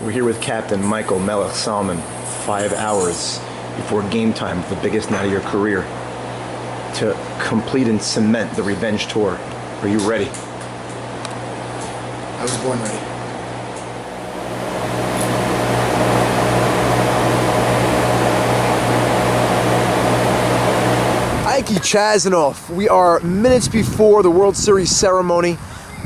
We're here with Captain Michael Melech Salman, 5 hours before game time, the biggest night of your career, to complete and cement the revenge tour. Are you ready? I was born ready. Ike Chazanoff, we are minutes before the World Series ceremony.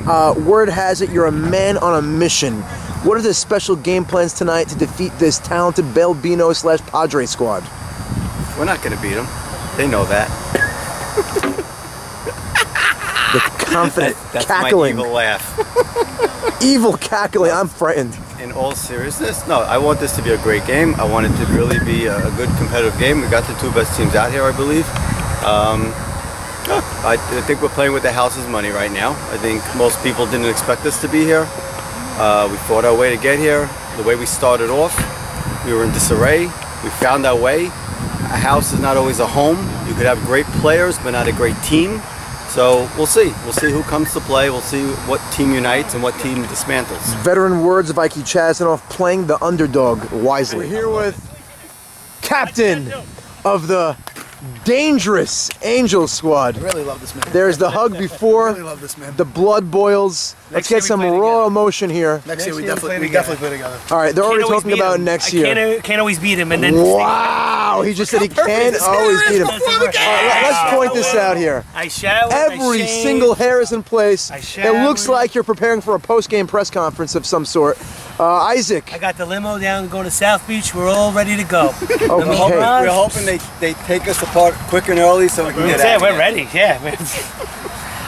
Word has it you're a man on a mission. What are the special game plans tonight to defeat this talented Belbino/Padre squad? We're not going to beat them. They know that. The confident that's cackling. My evil laugh. Evil cackling. I'm frightened. In all seriousness, no, I want this to be a great game. I want it to really be a good competitive game. We got the two best teams out here, I believe. I think we're playing with the house's money right now. I think most people didn't expect us to be here. We fought our way to get here. The way we started off, we were in disarray. We found our way. A house is not always a home. You could have great players, but not a great team. So we'll see. We'll see who comes to play. We'll see what team unites and what team dismantles. Veteran words of Ike Chazanoff, playing the underdog wisely. We're here with captain of the dangerous Angels squad. I really love this man. There's the hug before. I really love this man. The blood boils. Let's get some raw emotion here. Next year we definitely play together. All right, they're already talking about next year. Can't always beat him, and then wow, he just said he can't always beat him. All right, let's point this out here. I shower. Every single hair is in place. It looks like you're preparing for a post-game press conference of some sort. Isaac. I got the limo down going to South Beach. We're all ready to go. Okay. We're hoping they take us apart quick and early so we can get out. Yeah, we're ready. Yeah.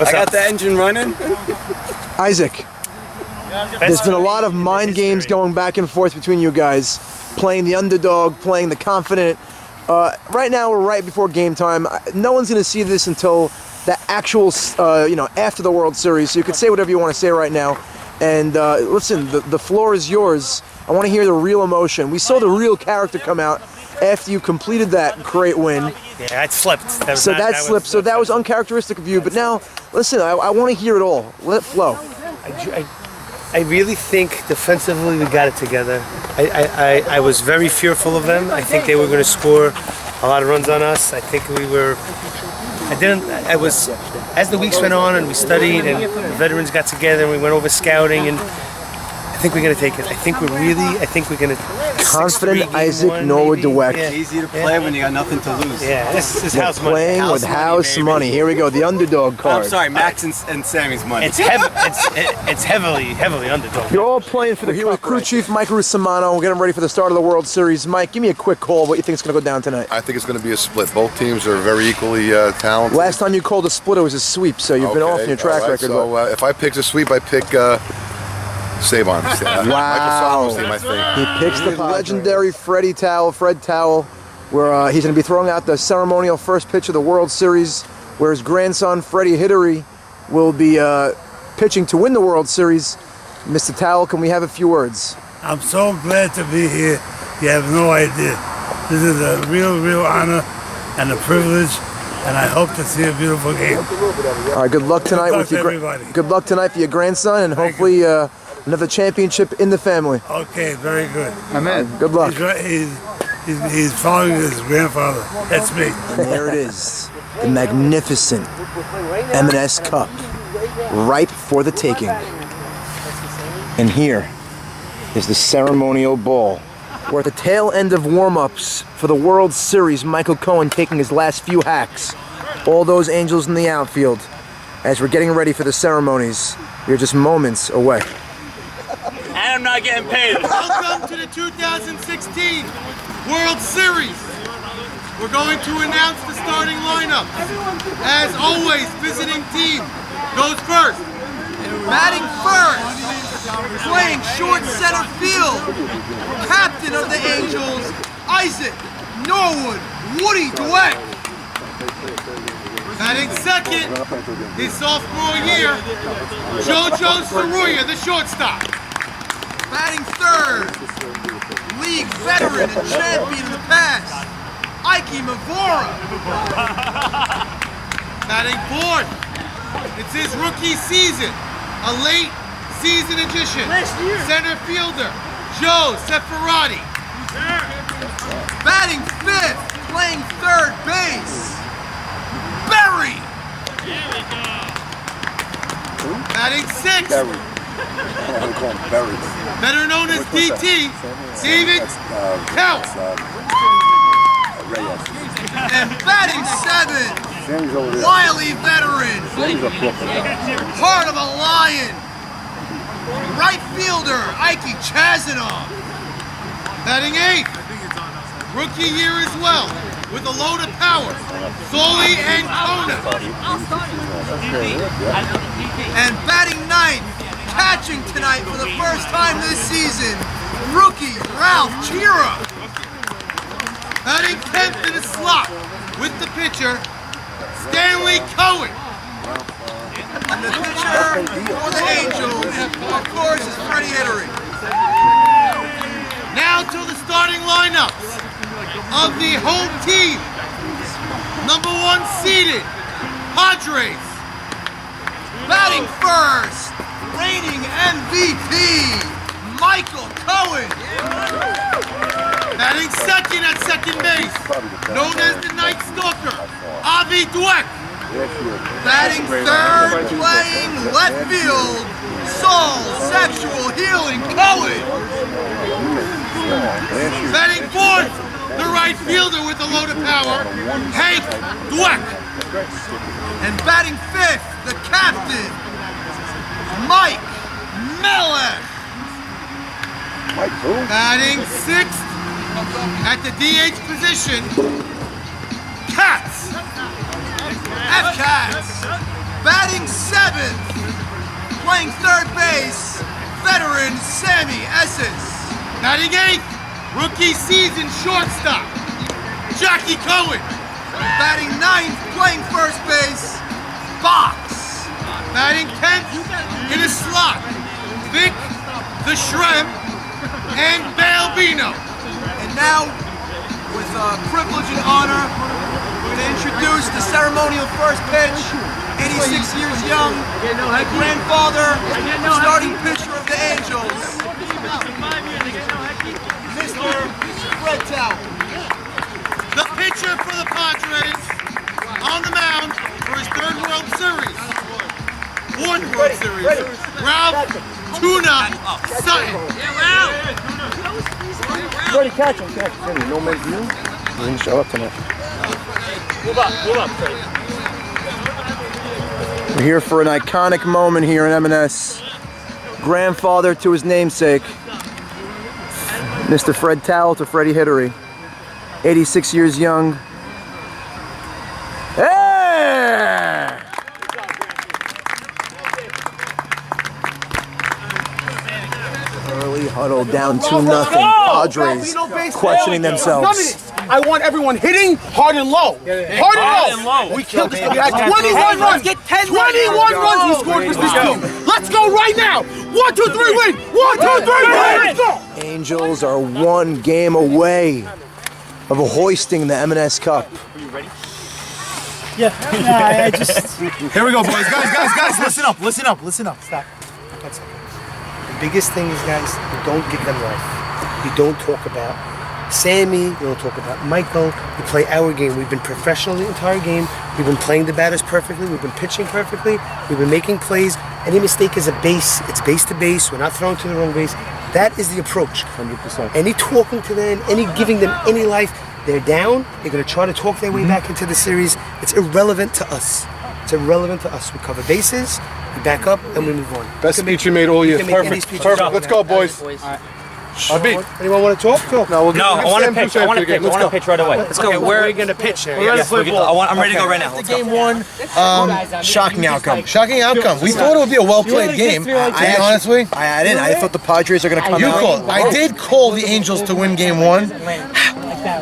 I got the engine running. Isaac, there's been a lot of mind games going back and forth between you guys, playing the underdog, playing the confident. Right now, we're right before game time. No one's going to see this until the actual, after the World Series. So you can say whatever you want to say right now. And listen, the floor is yours. I want to hear the real emotion. We saw the real character come out after you completed that great win. Yeah, that slipped. So that was uncharacteristic of you. But now, listen, I want to hear it all. Let it flow. I really think defensively we got it together. I was very fearful of them. I think they were going to score a lot of runs on us. I think we were. As the weeks went on and we studied and the veterans got together and we went over scouting, and I think we're going to take it. I think we're going to. Confident Isaac Norwood Dweck. It's easy to play when you got nothing to lose. Yeah, this is house money. Playing with house money. Here we go, the underdog card. I'm sorry, Max and Sammy's money. It's heavily underdog. You're all playing for the here with crew chief Mike Russimano. We're getting ready for the start of the World Series. Mike, give me a quick call. What you think is going to go down tonight? I think it's going to be a split. Both teams are very equally talented. Last time you called a split, it was a sweep, so you've been off in your track record. So if I pick a sweep, I pick Saban. Wow. Michael Salman's team, I think. He picks the legendary Fred Towel, where he's going to be throwing out the ceremonial first pitch of the World Series, where his grandson, Freddie Hidary, will be pitching to win the World Series. Mr. Towel, can we have a few words? I'm so glad to be here. You have no idea. This is a real honor and a privilege, and I hope to see a beautiful game. All right, good luck tonight with your good luck tonight for your grandson, and hopefully another championship in the family. Okay, very good. Amen. Good luck. He's following his grandfather. That's me. And there it is, the magnificent M&S Cup, ripe for the taking. And here is the ceremonial ball. We're at the tail end of warm-ups for the World Series. Michael Cohen taking his last few hacks. All those Angels in the outfield. As we're getting ready for the ceremonies, you're just moments away. And I'm not getting paid. Welcome to the 2016 World Series. We're going to announce the starting lineup. As always, visiting team goes first. Batting first, playing short center field, captain of the Angels, Isaac Norwood Woody Dweck. Batting second, his sophomore year, JoJo Saruya, the shortstop. Batting third, league veteran and champion in the past, Ike Mavora. Batting fourth, it's his rookie season, a late season addition, center fielder, Joe Seferati. Batting fifth, playing third base, Barry. Batting sixth, better known as DT, David Couch. And batting seventh, wily veteran, heart of a lion, right fielder, Ike Chazanov. Batting eighth, rookie year as well, with a load of power, Soli and Kona. And batting ninth, catching tonight for the first time this season, rookie Ralph Chira. Batting 10th in the slot with the pitcher, Stanley Cohen. And the pitcher for the Angels, of course, is Freddie Hittery. Now to the starting lineups of the home team. Number 1 seeded, Padres. Batting first, reigning MVP, Michael Cohen. Batting second at second base, known as the Night Stalker, Avi Dweck. Batting third, playing left field, Soul Sexual Healing Cohen. Batting fourth, the right fielder with a load of power, Hank Dweck. And batting fifth, the captain, Mike Melech. Batting sixth at the DH position, Katz. F-Cats. Batting seventh, playing third base, veteran Sammy Esses. Batting eighth, rookie season shortstop, Jackie Cohen. Batting ninth, playing first base, Box. Batting 10th in a slot, Vic the Shrem and Balbino. And now, with privilege and honor, we're going to introduce the ceremonial first pitch. 86 years young, the grandfather, the starting pitcher of the Angels, Mr. Fred Towel. The pitcher for the Padres on the mound for his third World Series. Fourth World Series. Ralph Tuna Sutton. Already catching. No man's view. He didn't show up tonight. Move up, Fred. We're here for an iconic moment here in M&S. Grandfather to his namesake, Mr. Fred Towel to Freddie Hittery. 86 years young. Hey! Early huddle down 2-0. Padres questioning themselves. I want everyone hitting hard and low. Hard and low. We killed this guy. We had 21 runs. 21 runs we scored with this team. Let's go right now. 1, 2, 3, win. 1, 2, 3, win. Let's go. Angels are one game away of hoisting the M&S Cup. Yeah. I just. Here we go, boys. Guys. Listen up. Stop. That's it. The biggest thing is, guys, you don't give them life. You don't talk about Sammy, you don't talk about Michael. We play our game. We've been professional the entire game. We've been playing the batters perfectly. We've been pitching perfectly. We've been making plays. Any mistake is a base. It's base to base. We're not throwing to the wrong base. That is the approach. 100%. Any talking to them, any giving them any life, they're down. They're going to try to talk their way back into the series. It's irrelevant to us. We cover bases, we back up, and we move on. Best speech you made all year. Perfect. Let's go, boys. Anyone want to talk? No, I want to pitch. I want to pitch right away. Let's go. Where are we going to pitch here? I'm ready to go right now. Let's game one, shocking outcome. We thought it would be a well-played game. Honestly, I thought the Padres are going to come out. I did call the Angels to win game one,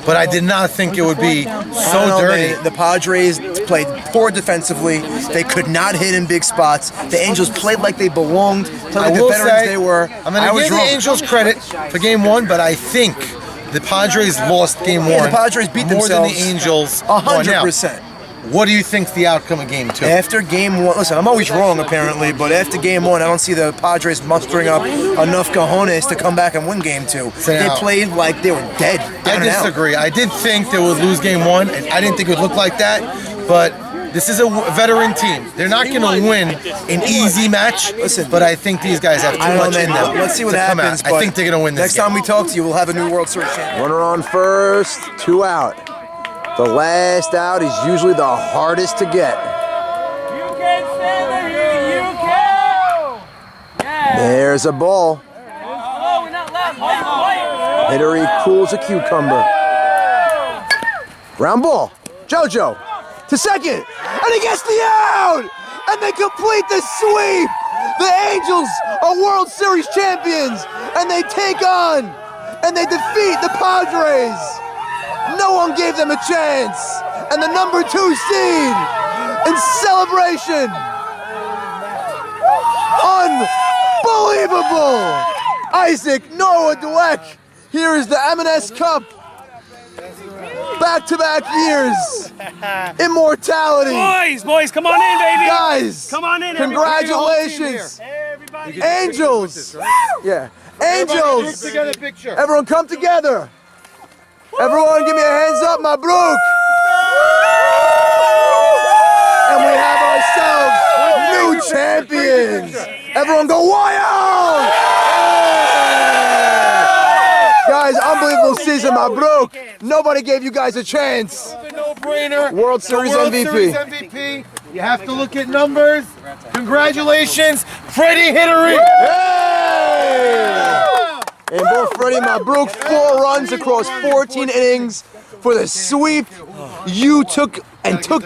but I did not think it would be so dirty. The Padres played poor defensively. They could not hit in big spots. The Angels played like they belonged. Played like the veterans they were. I'm going to give the Angels credit for game one, but I think the Padres lost game one. The Padres beat more themselves than the Angels. 100%. What do you think's the outcome of Game 2? After Game 1, listen, I'm always wrong apparently, but after Game 1, I don't see the Padres mustering up enough cojones to come back and win Game 2. They played like they were dead. I disagree. I did think they would lose Game 1, and I didn't think it would look like that, but this is a veteran team. They're not going to win an easy match, but I think these guys have too much in them. Let's see what happens. I think they're going to win this Next time we talk to you, we'll have a new World Series champion. Runner on first, 2 out. The last out is usually the hardest to get. There's a ball. Hittery cools a cucumber. Ground ball. JoJo to second. And he gets the out! And they complete the sweep! The Angels are World Series champions! And they take on and they defeat the Padres! No one gave them a chance! And the number 2 seed in celebration! Unbelievable! Isaac Noah Dweck. Here is the M&S Cup. Back-to-back years. Immortality. Boys, come on in, baby. Guys, come on in. Congratulations. Angels. Yeah. Angels. Everyone come together. Everyone give me a hands up, Mabruk. And we have ourselves new champions. Everyone go wild. Guys, unbelievable season, Mabruk. Nobody gave you guys a chance. No-brainer. World Series MVP. You have to look at numbers. Congratulations, Freddie Hittery. And both Freddie and Mabruk, 4 runs across 14 innings for the sweep. You took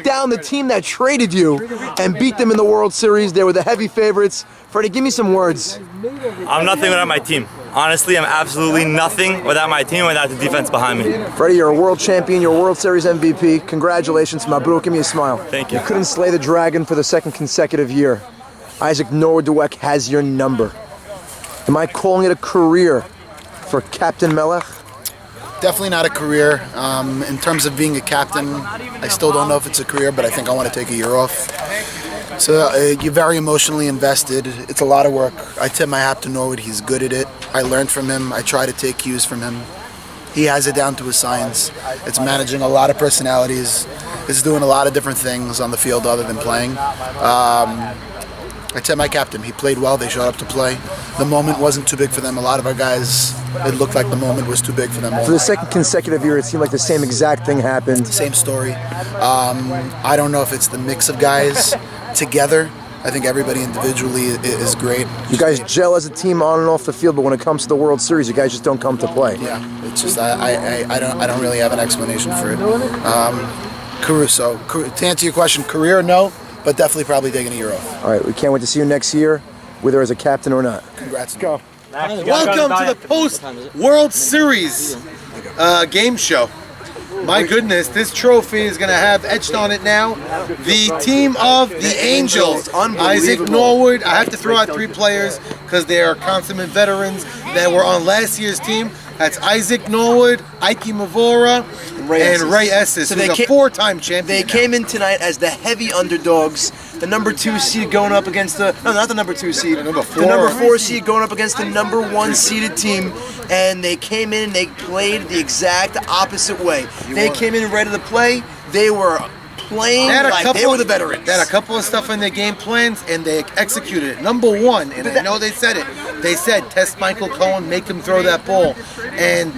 down the team that traded you and beat them in the World Series. They were the heavy favorites. Freddie, give me some words. I'm nothing without my team. Honestly, I'm absolutely nothing without my team, without the defense behind me. Freddie, you're a world champion. You're a World Series MVP. Congratulations, Mabruk. Give me a smile. Thank you. You couldn't slay the dragon for the 2nd consecutive year. Isaac Noah Dweck has your number. Am I calling it a career for Captain Melech? Definitely not a career. In terms of being a captain, I still don't know if it's a career, but I think I want to take a year off. So you're very emotionally invested. It's a lot of work. I tip my hat to Norwood. He's good at it. I learned from him. I try to take cues from him. He has it down to a science. It's managing a lot of personalities. It's doing a lot of different things on the field other than playing. I tip my captain. He played well. They showed up to play. The moment wasn't too big for them. A lot of our guys, it looked like the moment was too big for them. For the 2nd consecutive year, it seemed like the same exact thing happened. Same story. I don't know if it's the mix of guys together. I think everybody individually is great. You guys gel as a team on and off the field, but when it comes to the World Series, you guys just don't come to play. Yeah, it's just I don't really have an explanation for it. Caruso, to answer your question, career no, but definitely probably taking a year off. All right, we can't wait to see you next year, whether as a captain or not. Congrats. Go. Welcome to the post-World Series game show. My goodness, this trophy is going to have etched on it now the team of the Angels. Isaac Norwood. I have to throw out 3 players because they are consummate veterans that were on last year's team. That's Isaac Norwood, Ike Mavora, and Ray Estes, who's a 4-time champion. They came in tonight as the heavy underdogs. The number 2 seed going up against the not the number 2 seed. The number 4 seed going up against the number 1 seeded team. And they came in and they played the exact opposite way. They came in ready to play. They were playing like they were the veterans. They had a couple of stuff in their game plans, and they executed it. Number 1, and I know they said it, they said, test Michael Cohen, make him throw that ball. And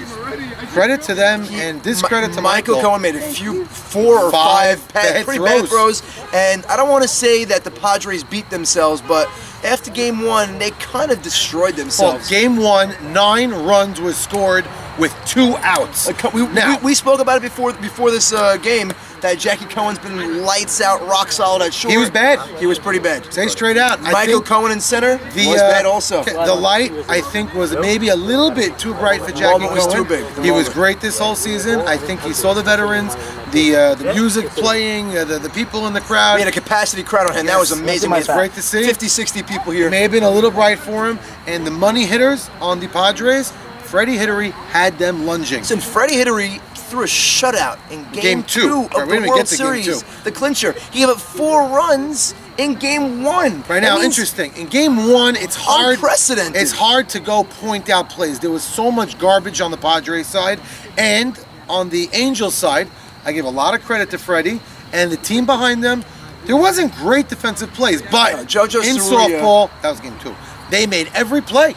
credit to them, and discredit to Michael. Cohen made a few 4 or 5 pretty bad throws. And I don't want to say that the Padres beat themselves, but after Game 1, they kind of destroyed themselves. Well, Game 1, 9 runs were scored with 2 outs. We spoke about it before this game, that Jackie Cohen's been lights out, rock solid at short. He was bad. He was pretty bad. Say straight out. Michael Cohen in center was bad also. The light, I think, was maybe a little bit too bright for Jackie Cohen. Was too big. He was great this whole season. I think he saw the veterans, the music playing, the people in the crowd. We had a capacity crowd on hand. That was amazing. It was great to see. 50, 60 people here. It may have been a little bright for him. And the money hitters on the Padres, Freddie Hittery had them lunging. Listen, Freddie Hittery threw a shutout in game two of Right, we the didn't even World get to game Series, two. the clincher. He gave up 4 runs in game 1. Right now, interesting. In game 1, it's hard. Unprecedented. It's hard to go point out plays. There was so much garbage on the Padres side, and on the Angels side, I give a lot of credit to Freddie and the team behind them. There wasn't great defensive plays, but JoJo in Soria. softball, that was game 2. They made every play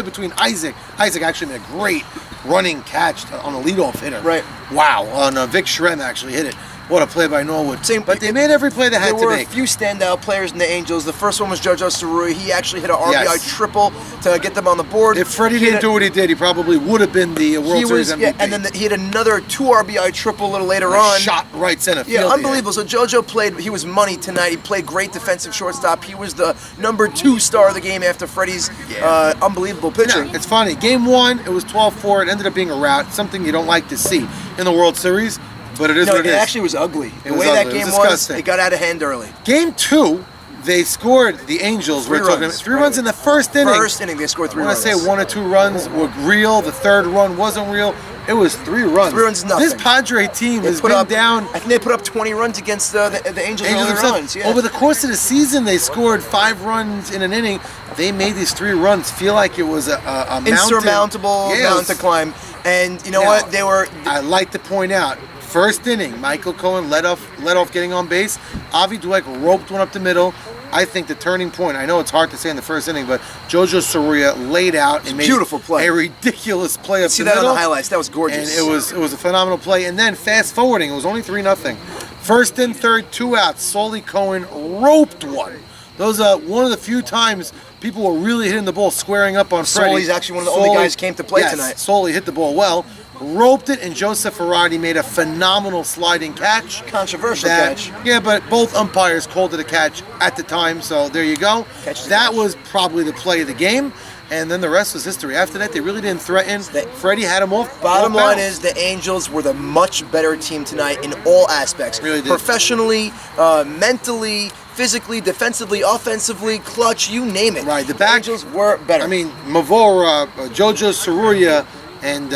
between Isaac. Isaac actually made a great running catch on a leadoff hitter. Right. Wow. On Vic Shrem actually hit it. What a play by Norwood. But they made every play they had to There were make. a few standout players in the Angels. The first one was JoJo Soria. He actually hit an RBI Yes. triple to get them on the board. If Freddie didn't do what he did, he probably would have been the World Series MVP. Yeah, and then he hit another 2 RBI triple a little later on. Shot right center field. Yeah, unbelievable. So JoJo played, he was money tonight. He played great defensive shortstop. He was the number 2 star of the game after Freddie's unbelievable pitching. No, it's funny. Game 1, it was 12-4. It ended up being a rout, something you don't like to see in the World Series, but it is what it is. It actually was ugly. It The was way that ugly. It game was was, disgusting. it got out of hand early. Game 2, they scored, the Angels, Three we're talking runs. about 3 runs in the first inning. First inning, they scored 3 I want runs. to say 1 or 2 runs were real. The third run wasn't real. It was 3 runs. 3 runs is nothing. This Padre team has put been up, down. I think they put up 20 runs against the Angels early themselves. runs. Yeah. Over the course of the season, they scored 5 runs in an inning. They made these 3 runs feel like it was a mountain. Insurmountable Yes. mountain to climb. And you know Now, what? They were. I like to point out, first inning, Michael Cohen led off getting on base. Avi Dweck roped one up the middle. I think the turning point, I know it's hard to say in the first inning, but JoJo Soria laid out and made beautiful play. a ridiculous play up See the that middle. on the highlights. That was gorgeous. And it was a phenomenal play. And then fast forwarding, it was only 3-0. First and third, 2 outs. Solly Cohen roped one. Those are one of the few times people were really hitting the ball squaring up on Freddie. Solly's actually one of the only guys who came to play tonight. Solly hit the ball well, roped it, and Joseph Ferrati made a phenomenal sliding catch. Controversial catch. Yeah, but both umpires called it a catch at the time, so there you go. That was probably the play of the game. And then the rest was history. After that, they really didn't threaten. Freddie had him off. Bottom off line balance. is the Angels were the much better team tonight in all aspects. Really did. Professionally, mentally, physically, defensively, offensively, clutch, you name it. Right, the Angels were better. I mean, Mavora, JoJo Soria, and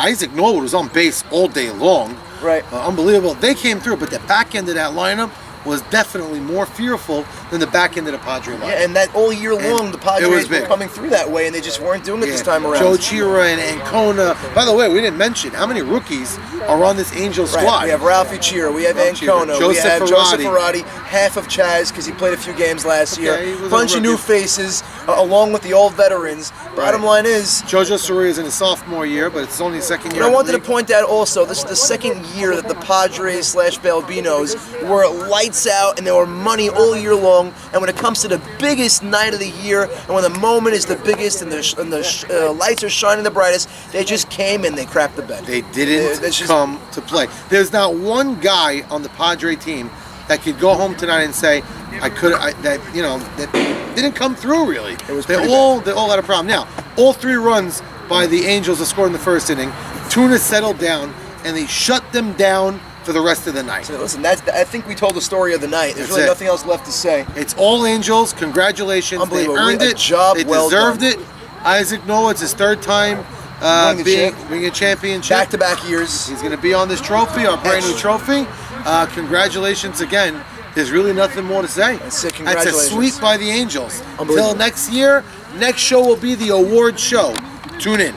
Isaac Norwood was on base all day long. Right. Unbelievable. They came through, but the back end of that lineup was definitely more fearful than the back end of the Padre lineup. Yeah, and that all year long, the Padres were big. coming through that way, and they just weren't doing it this time around. Joe Chira and Ancona. By the way, we didn't mention how many rookies are on this Angels Right. squad. We have Ralphie Chira, we have Ancona, we Joseph have Joseph Ferrati. Ferrati, half of Chaz because he played a few games last Okay, he year. was a Bunch of rookie. new faces, along with the old veterans. Bottom line is, JoJo Soria is in his sophomore year, but it's only his second year. and I in the wanted to league. point out also, this is the second year that the Padres / Balbinos were lights out and they were money all year long. And when it comes to the biggest night of the year, and when the moment is the biggest and the lights are shining the brightest, they just came and they crapped the bed. They didn't come to play. There's not one guy on the Padre team that could go home tonight and say, that didn't come through really. They all had a problem. Now, all 3 runs by the Angels are scored in the first inning. Tuna settled down and they shut them down for the rest of the night. So listen, I think we told the story of the night. There's That's really it. nothing else left to say. It's all Angels. Congratulations. They Unbelievable. earned A it. job They well deserved done. it. Isaac Noah, it's his 3rd time winning a championship. Back-to-back years. He's going to be on this trophy, our brand new trophy. Congratulations again. There's really nothing more to say. That's it. That's a Congratulations. sweep by the Angels. Unbelievable. Until next year, next show will be the award show. Tune in.